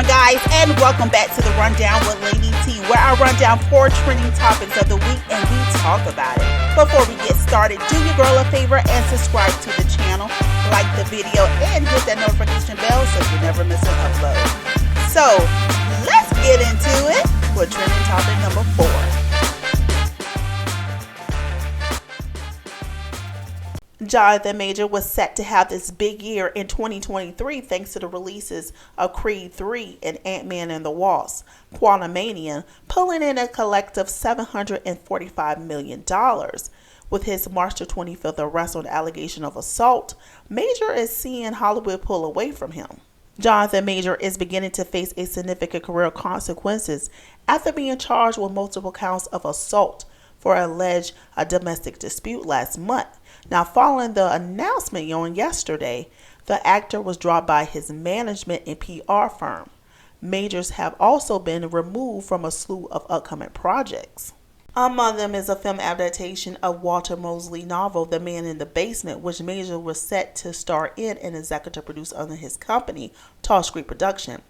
on, guys, and welcome back to the Rundown with Lady T, where I run down 4 trending topics of the week and we talk about it. Before we get started, do your girl a favor and subscribe to the channel, like the video, and hit that notification bell so you never miss an upload. So, let's get into it with trending topic number 4. Jonathan Major was set to have this big year in 2023 thanks to the releases of Creed 3 and Ant-Man and the Wasp: Quantumania, pulling in a collective $745 million. With his March 25th arrest on allegation of assault, Major is seeing Hollywood pull away from him. Jonathan Major is beginning to face a significant career consequences after being charged with multiple counts of assault for alleged domestic dispute last month. Now, following the announcement on yesterday, the actor was dropped by his management and PR firm. Majors have also been removed from a slew of upcoming projects. Among them is a film adaptation of Walter Mosley's novel, The Man in the Basement, which Major was set to star in and executive produce under his company, Tall Street Production.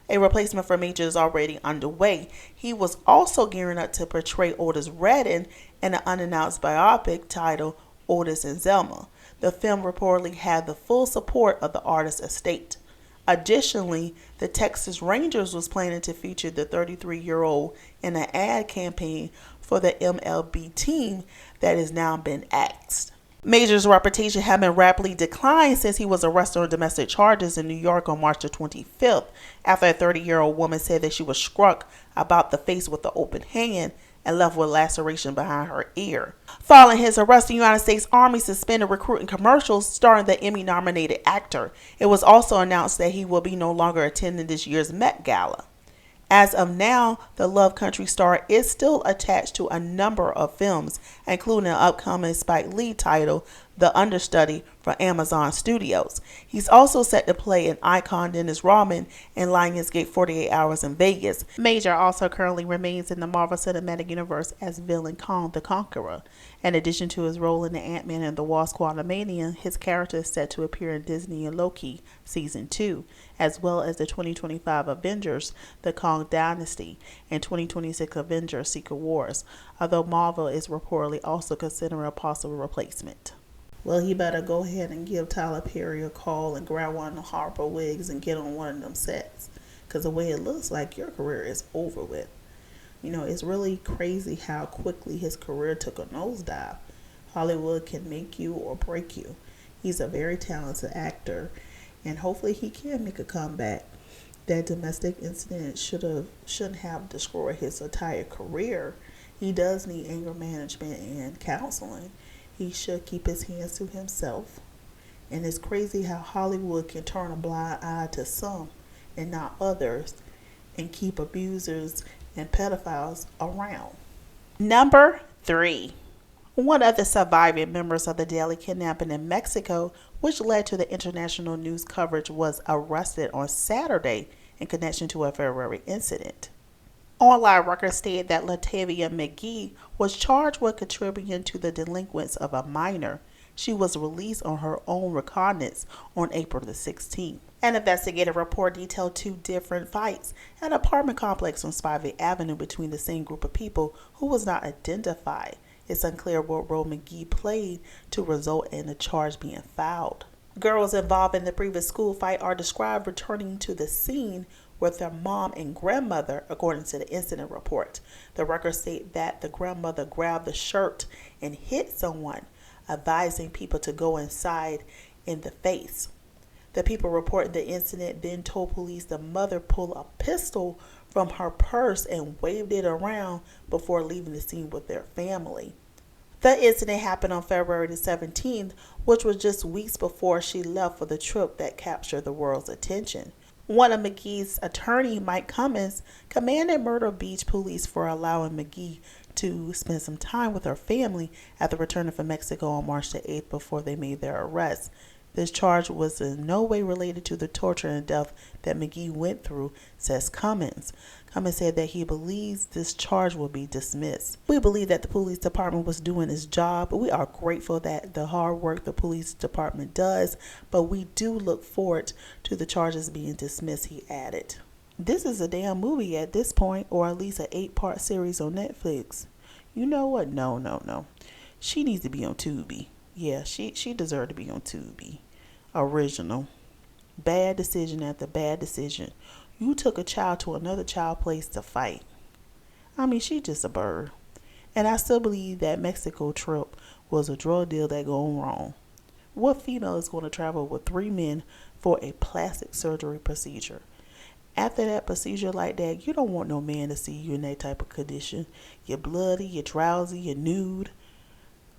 A replacement for Major is already underway. He was also gearing up to portray Otis Redding in an unannounced biopic titled Otis and Zelma. The film reportedly had the full support of the artist's estate. Additionally, the Texas Rangers was planning to feature the 33-year-old in an ad campaign for the MLB team that has now been axed. Major's reputation had been rapidly declined since he was arrested on domestic charges in New York on March 25th after a 30-year-old woman said that she was struck about the face with an open hand and left with laceration behind her ear. Following his arrest, the United States Army suspended recruiting commercials starring the Emmy-nominated actor. It was also announced that he will be no longer attending this year's Met Gala. As of now, the Love Country star is still attached to a number of films, including an upcoming Spike Lee title, The Understudy, for Amazon Studios. He's also set to play an icon Dennis Rodman in Lionsgate 48 Hours in Vegas. Major also currently remains in the Marvel Cinematic Universe as villain Kong the Conqueror. In addition to his role in the Ant-Man and the Wasp: Quantumania, his character is set to appear in Disney and Loki Season 2, as well as the 2025 Avengers: The Kong Dynasty and 2026 Avengers: Secret Wars, although Marvel is reportedly also considering a possible replacement. Well, he better go ahead and give Tyler Perry a call and grab one of the Harper wigs and get on one of them sets. Because the way it looks like, your career is over with. You know, it's really crazy how quickly his career took a nosedive. Hollywood can make you or break you. He's a very talented actor, and hopefully he can make a comeback. That domestic incident shouldn't have destroyed his entire career. He does need anger management and counseling. He should keep his hands to himself. And it's crazy how Hollywood can turn a blind eye to some and not others and keep abusers and pedophiles around. Number 3. One of the surviving members of the deadly kidnapping in Mexico, which led to the international news coverage, was arrested on Saturday in connection to a February incident. Online records stated that Latavia McGee was charged with contributing to the delinquency of a minor. She was released on her own recognizance on April the 16th. An investigative report detailed 2 different fights at an apartment complex on Spivey Avenue between the same group of people who was not identified. It's unclear what role McGee played to result in the charge being filed. Girls involved in the previous school fight are described returning to the scene with their mom and grandmother, according to the incident report. The records state that the grandmother grabbed the shirt and hit someone, advising people to go inside in the face. The people reporting the incident then told police the mother pulled a pistol from her purse and waved it around before leaving the scene with their family. The incident happened on February the 17th, which was just weeks before she left for the trip that captured the world's attention. One of McGee's attorney, Mike Cummins, commended Myrtle Beach police for allowing McGee to spend some time with her family after returning from Mexico on March the 8th before they made their arrest. This charge was in no way related to the torture and death that McGee went through, says Cummins. Cummins said that he believes this charge will be dismissed. We believe that the police department was doing its job. We are grateful that the hard work the police department does, but we do look forward to the charges being dismissed, he added. This is a damn movie at this point, or at least an 8-part series on Netflix. You know what? No. She needs to be on Tubi. Yeah, she deserved to be on Tubi. Original. Bad decision after bad decision. You took a child to another child place to fight. I mean, she just a bird. And I still believe that Mexico trip was a drug deal that gone wrong. What female is going to travel with 3 men for a plastic surgery procedure? After that procedure like that, you don't want no man to see you in that type of condition. You're bloody, you're drowsy, you're nude.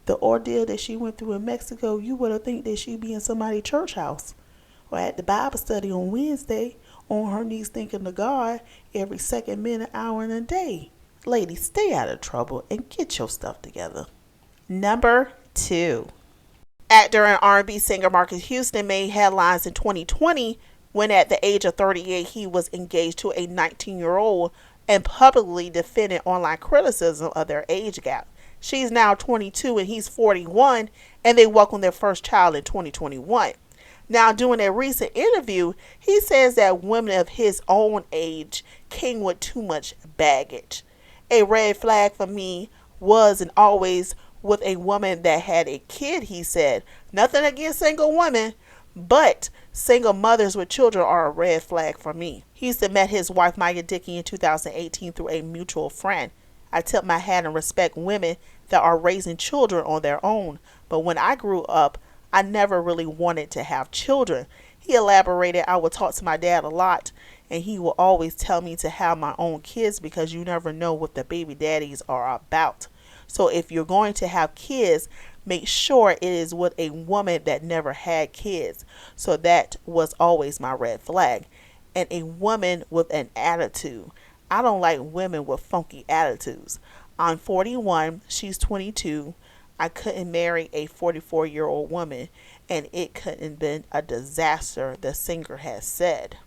The ordeal that she went through in Mexico, you would have think that she'd be in somebody's church house or at the Bible study on Wednesday, on her knees thinking to God every second, minute, hour, and a day. Ladies, stay out of trouble and get your stuff together. Number 2. Actor and R&B singer Marques Houston made headlines in 2020 when at the age of 38 he was engaged to a 19-year-old and publicly defended online criticism of their age gap. She's now 22 and he's 41, and they welcomed their first child in 2021. Now, during a recent interview, he says that women of his own age came with too much baggage. A red flag for me was and always with a woman that had a kid, he said. Nothing against single women, but single mothers with children are a red flag for me. Houston met his wife Maya Dickey in 2018 through a mutual friend. I tip my hat and respect women that are raising children on their own, but when I grew up, I never really wanted to have children. He elaborated, I would talk to my dad a lot, and he will always tell me to have my own kids because you never know what the baby daddies are about. So if you're going to have kids, make sure it is with a woman that never had kids. So that was always my red flag. And a woman with an attitude. I don't like women with funky attitudes. I'm 41, she's 22. I couldn't marry a 44-year-old woman, and it couldn't have been a disaster, the singer has said.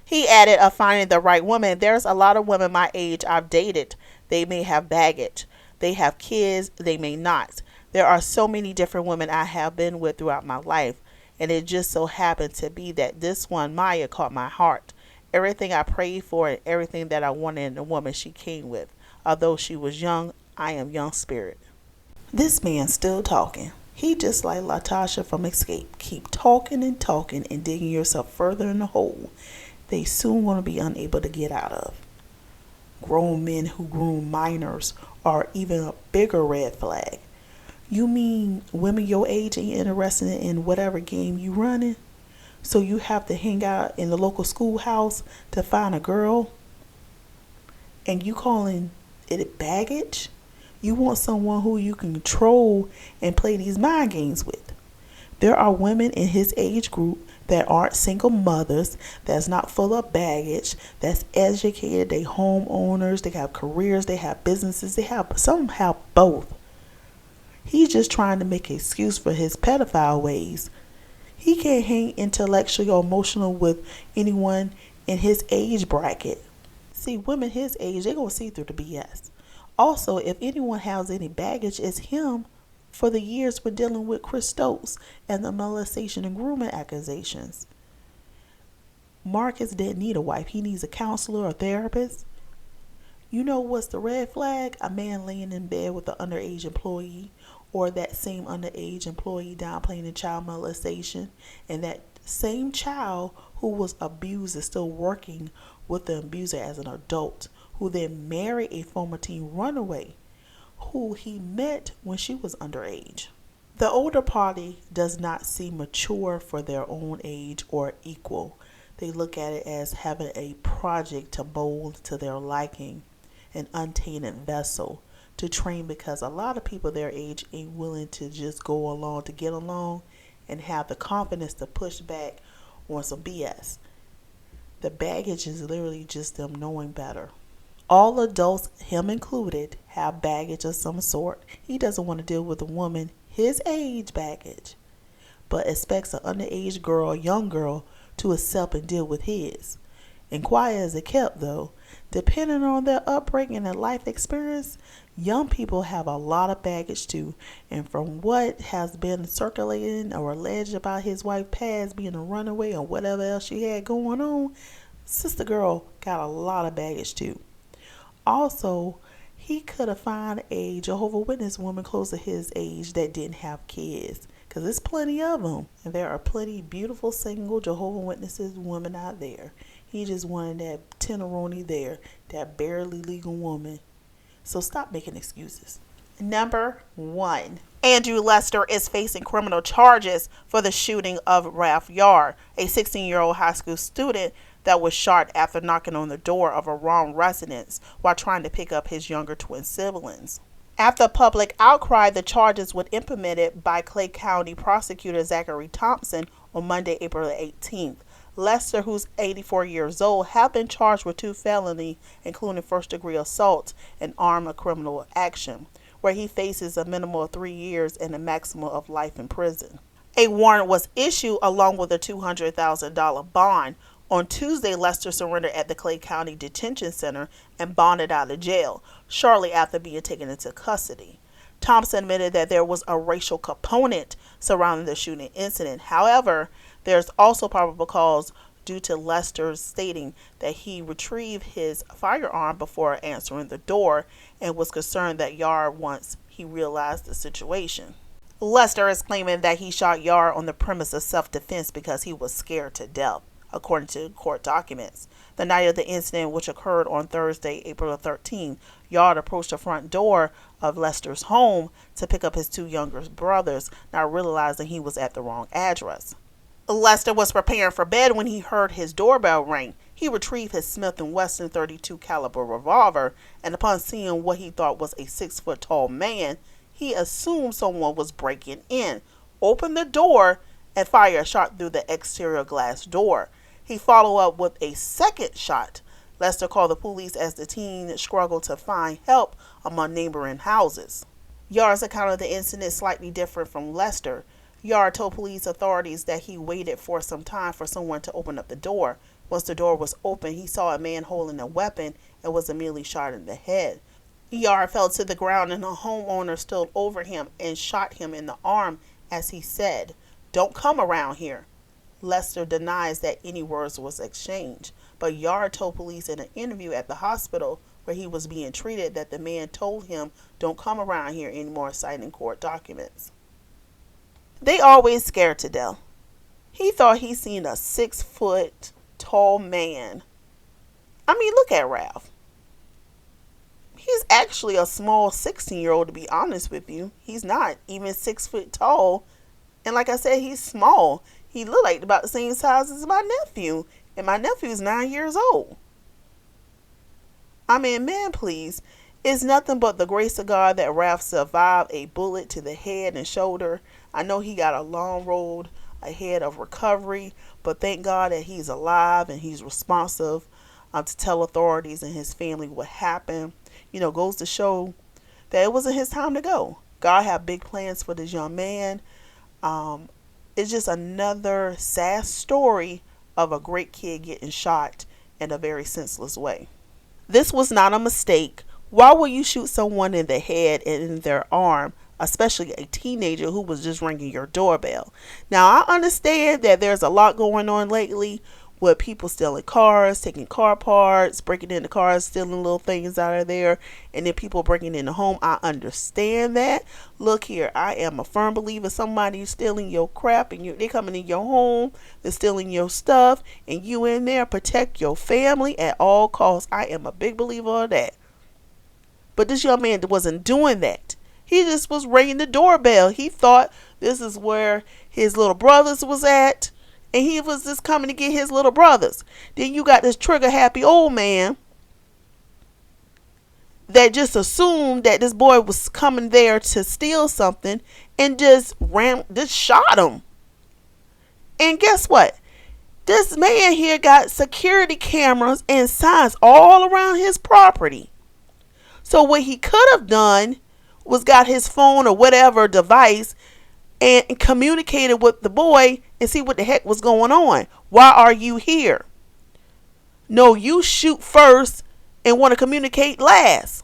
He added of finding the right woman, there's a lot of women my age I've dated. They may have baggage. They have kids, they may not. There are so many different women I have been with throughout my life, and it just so happened to be that this one, Maya, caught my heart. Everything I prayed for and everything that I wanted in a woman she came with. Although she was young, I am young spirit. This man's still talking. He just like Latavia from Escape. Keep talking and talking and digging yourself further in the hole they soon want to be unable to get out of. Grown men who groom minors are even a bigger red flag. You mean women your age ain't interested in whatever game you running? So you have to hang out in the local schoolhouse to find a girl? And you calling it baggage? You want someone who you can control and play these mind games with. There are women in his age group that aren't single mothers, that's not full of baggage, that's educated, they homeowners, they have careers, they have businesses, some have both. He's just trying to make an excuse for his pedophile ways. He can't hang intellectually or emotional with anyone in his age bracket. See, women his age, they're going to see through the BS. Also, if anyone has any baggage, it's him for the years we're dealing with Chris Stokes and the molestation and grooming accusations. Marques didn't need a wife. He needs a counselor or therapist. You know what's the red flag? A man laying in bed with an underage employee, or that same underage employee downplaying the child molestation, and that same child who was abused is still working with the abuser as an adult, who then married a former teen runaway who he met when she was underage. The older party does not seem mature for their own age or equal. They look at it as having a project to mold to their liking, an untainted vessel to train, because a lot of people their age ain't willing to just go along to get along and have the confidence to push back on some BS. The baggage is literally just them knowing better. All adults, him included, have baggage of some sort. He doesn't want to deal with a woman his age baggage, but expects an underage girl, young girl, to accept and deal with his. And quiet as it kept, though, depending on their upbringing and life experience, young people have a lot of baggage too. And from what has been circulating or alleged about his wife past being a runaway or whatever else she had going on, Sister girl got a lot of baggage too. Also, he could have found a Jehovah Witness woman close to his age that didn't have kids. Because there's plenty of them. And there are plenty beautiful single Jehovah Witnesses women out there. He just wanted that tenderoni there, that barely legal woman. So stop making excuses. Number 1. Andrew Lester is facing criminal charges for the shooting of Ralph Yarl, a 16-year-old high school student that was shot after knocking on the door of a wrong residence while trying to pick up his younger twin siblings. After public outcry, the charges were implemented by Clay County Prosecutor Zachary Thompson on Monday, April 18th. Lester, who's 84 years old, have been charged with 2 felonies, including first-degree assault and armed criminal action, where he faces a minimum of 3 years and a maximum of life in prison. A warrant was issued along with a $200,000 bond. On Tuesday, Lester surrendered at the Clay County Detention Center and bonded out of jail shortly after being taken into custody. Thompson admitted that there was a racial component surrounding the shooting incident. However, there's also probable cause due to Lester stating that he retrieved his firearm before answering the door and was concerned that Yarl once he realized the situation. Lester is claiming that he shot Yarl on the premise of self-defense because he was scared to death, according to court documents. The night of the incident, which occurred on Thursday, April 13th, Yarl approached the front door of Lester's home to pick up his 2 younger brothers, not realizing he was at the wrong address. Lester was preparing for bed when he heard his doorbell ring. He retrieved his Smith & Wesson .32 caliber revolver, and upon seeing what he thought was a 6-foot-tall man, he assumed someone was breaking in, opened the door, and fired a shot through the exterior glass door. He followed up with a second shot. Lester called the police as the teen struggled to find help among neighboring houses. Yarl's account of the incident is slightly different from Lester. Yarl told police authorities that he waited for some time for someone to open up the door. Once the door was open, he saw a man holding a weapon and was immediately shot in the head. Yarl fell to the ground and a homeowner stood over him and shot him in the arm as he said, "Don't come around here." Lester denies that any words was exchanged, but Yarl told police in an interview at the hospital where he was being treated that the man told him, "Don't come around here anymore," citing court documents. They always scared to death. He thought he seen a 6-foot-tall man. I mean, look at Ralph. He's actually a small 16-year-old, to be honest with you. He's not even 6 foot tall. And like I said, he's small. He looked like about the same size as my nephew. And my nephew's 9 years old. I mean, man, please. It's nothing but the grace of God that Ralph survived a bullet to the head and shoulder. I know he got a long road ahead of recovery, but thank God that he's alive and he's responsive to tell authorities and his family what happened. Goes to show that it wasn't his time to go. God had big plans for this young man. It's just another sad story of a great kid getting shot in a very senseless way. This was not a mistake. Why would you shoot someone in the head and in their arm, especially a teenager who was just ringing your doorbell? Now, I understand that there's a lot going on lately with people stealing cars, taking car parts, breaking into cars, stealing little things out of there, and then people breaking in the home. I understand that. Look here, I am a firm believer somebody's stealing your crap and they coming in your home, they're stealing your stuff, and you in there, protect your family at all costs. I am a big believer of that. But this young man wasn't doing that. He just was ringing the doorbell. He thought this is where his little brothers was at. And he was just coming to get his little brothers. Then you got this trigger happy old man that just assumed that this boy was coming there to steal something and just shot him. And guess what? This man here got security cameras and signs all around his property. So what he could have done was got his phone or whatever device and communicated with the boy and see what the heck was going on. Why are you here? No, you shoot first and want to communicate last.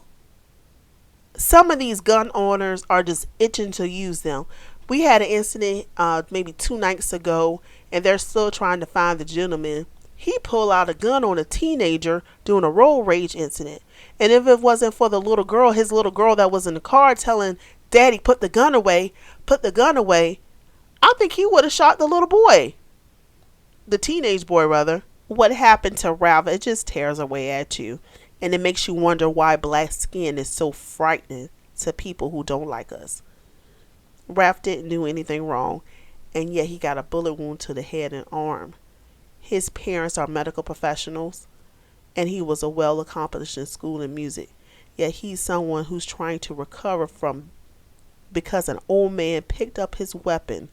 Some of these gun owners are just itching to use them. We had an incident maybe 2 nights ago, and they're still trying to find the gentleman He pulled out a gun on a teenager doing a road rage incident. And if it wasn't for the little girl, his little girl that was in the car telling Daddy, put the gun away, I think he would have shot the little boy. The teenage boy, rather. What happened to Ralph, it just tears away at you. And it makes you wonder why black skin is so frightening to people who don't like us. Ralph didn't do anything wrong, and yet he got a bullet wound to the head and arm. His parents are medical professionals, and he was a well accomplished in school and music. Yet he's someone who's trying to recover from because an old man picked up his weapon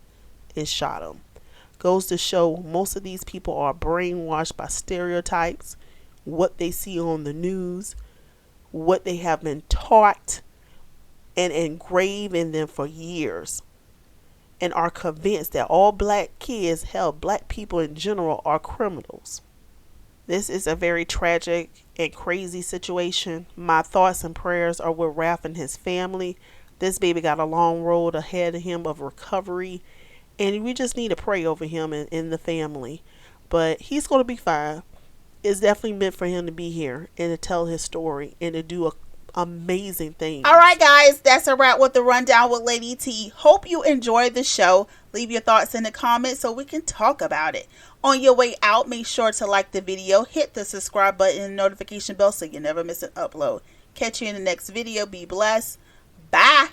and shot him. Goes to show most of these people are brainwashed by stereotypes, what they see on the news, what they have been taught and engraved in them for years, and are convinced that all black kids, hell, black people in general, are criminals. This is a very tragic and crazy situation. My thoughts and prayers are with Ralph and his family. This baby got a long road ahead of him of recovery, and we just need to pray over him and in the family. But he's going to be fine. It's definitely meant for him to be here and to tell his story and to do amazing things. All right, guys, that's a wrap with the rundown with Lady T. Hope you enjoyed the show. Leave your thoughts in the comments so we can talk about it. On your way out, make sure to like the video, hit the subscribe button and notification bell so you never miss an upload. Catch you in the next video. Be blessed. Bye.